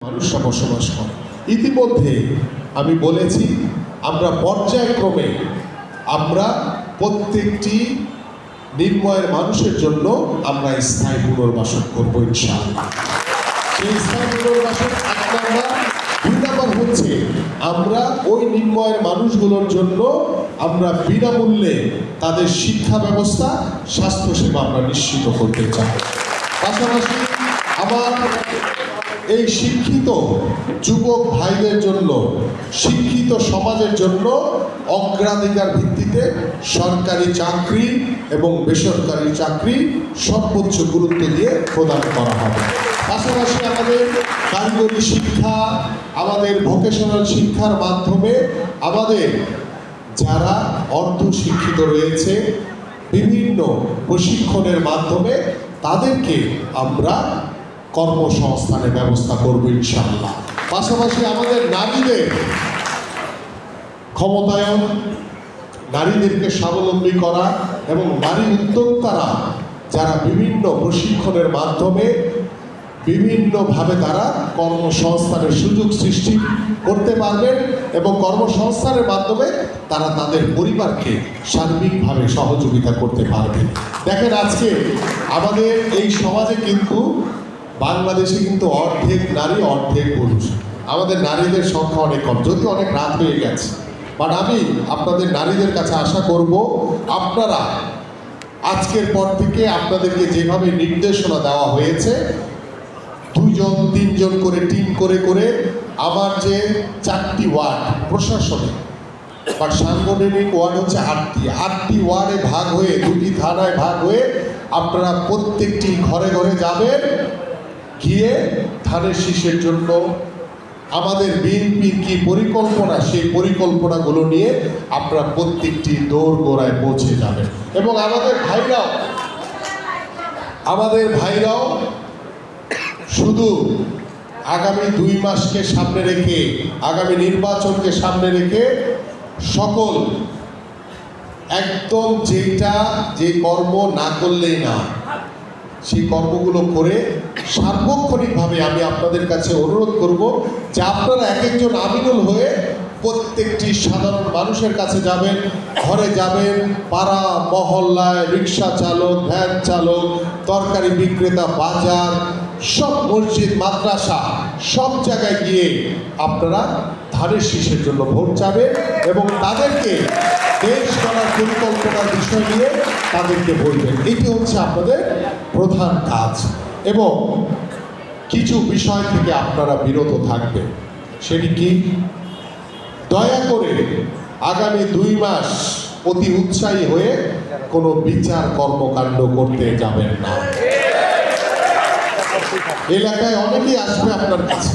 মানুষরা বসবাস করে। ইতিমধ্যে আমি বলেছি আমরা পর্যায়ক্রমে আমরা প্রত্যেকটি নির্ময়ের মানুষের জন্য আমরা স্থায়ী পুনর্বাসন করবো ইনশাআল্লাহ। সেই স্থায়ী পুনর্বাসন 1 নম্বর। 2 নম্বর হচ্ছে আমরা ওই নির্ময়ের মানুষগুলোর জন্য আমরা বিনামূল্যে তাদের শিক্ষা ব্যবস্থা, স্বাস্থ্যসেবা আমরা নিশ্চিত করতে চাই। পাশাপাশি আমার এই শিক্ষিত যুবক ভাইদের জন্য, শিক্ষিত সমাজের জন্য অগ্রাধিকার ভিত্তিতে সরকারি চাকরি এবং বেসরকারি চাকরি সর্বোচ্চ গুরুত্ব দিয়ে প্রদান করা হবে। পাশাপাশি আমাদের কারিগরি শিক্ষা, আমাদের ভোকেশনাল শিক্ষার মাধ্যমে আমাদের যারা অর্ধশিক্ষিত রয়েছে বিভিন্ন প্রশিক্ষণের মাধ্যমে তাদেরকে আমরা কর্মসংস্থানের ব্যবস্থা করব ইনশাআল্লাহ। পাশাপাশি আমাদের নারীদের ক্ষমতায়ন, নারীদেরকে স্বাবলম্বী করা এবং নারী উদ্যোক্তারা যারা বিভিন্ন প্রশিক্ষণের মাধ্যমে বিভিন্নভাবে তারা কর্মসংস্থানের সুযোগ সৃষ্টি করতে পারবেন এবং কর্মসংস্থানের মাধ্যমে তারা তাদের পরিবারকে সার্বিকভাবে সহযোগিতা করতে পারবেন। দেখেন আজকে আমাদের এই সমাজে কিন্তু বাংলাদেশে কিন্তু অর্ধেক নারী অর্ধেক পুরুষ। আমাদের নারীদের সংখ্যা অনেক কম, যদি অনেক রাত হয়ে গেছে। বাট আমি আপনাদের নারীদের কাছে আশা করব আপনারা আজকের পর থেকে আপনাদেরকে যেভাবে নির্দেশনা দেওয়া হয়েছে 2 জন 3 জন করে টিম করে করে আমার যে 4টি ওয়ার্ড প্রশাসনিক বা সাংগঠনিক ওয়ার্ড হচ্ছে 8টি ওয়ার্ডে ভাগ হয়ে 2টি থানায় ভাগ হয়ে আপনারা প্রত্যেকটি ঘরে ঘরে যাবেন, গিয়ে ধানের শীষের জন্য আমাদের বিএনপির কি পরিকল্পনা সেই পরিকল্পনাগুলো নিয়ে আপনারা প্রত্যেকটি দোরগোড়ায় পৌঁছে যাবেন। এবং আমাদের ভাইরাও শুধু আগামী 2 মাসকে সামনে রেখে, আগামী নির্বাচনকে সামনে রেখে সকল একদম যে কর্ম না করলেই না সেই কর্মগুলো করে সার্বক্ষণিকভাবে আমি আপনাদের কাছে অনুরোধ করব যে আপনারা এক একজন আমিনুল হয়ে প্রত্যেকটি সাধারণ মানুষের কাছে যাবেন, ঘরে যাবেন, পাড়া মহল্লায়, রিক্সা চালক, ভ্যান চালক, তরকারি বিক্রেতা, বাজার, সব মসজিদ, মাদ্রাসা, সব জায়গায় গিয়ে আপনারা ধানের শীষের জন্য ভোট চাবেন এবং তাদেরকে দেশ গড়ার পরিকল্পনার বিষয় নিয়ে তাদেরকে বলবেন। এটি হচ্ছে আপনাদের প্রধান কাজ। এবং কিছু বিষয় থেকে আপনারা বিরত থাকবেন। সেটি কি? দয়া করে আগামী 2 মাস অতি উৎসাহী হয়ে কোনো বিচার কর্মকাণ্ড করতে যাবেন না। এলাকায় অনেকেই আসবে আপনার কাছে।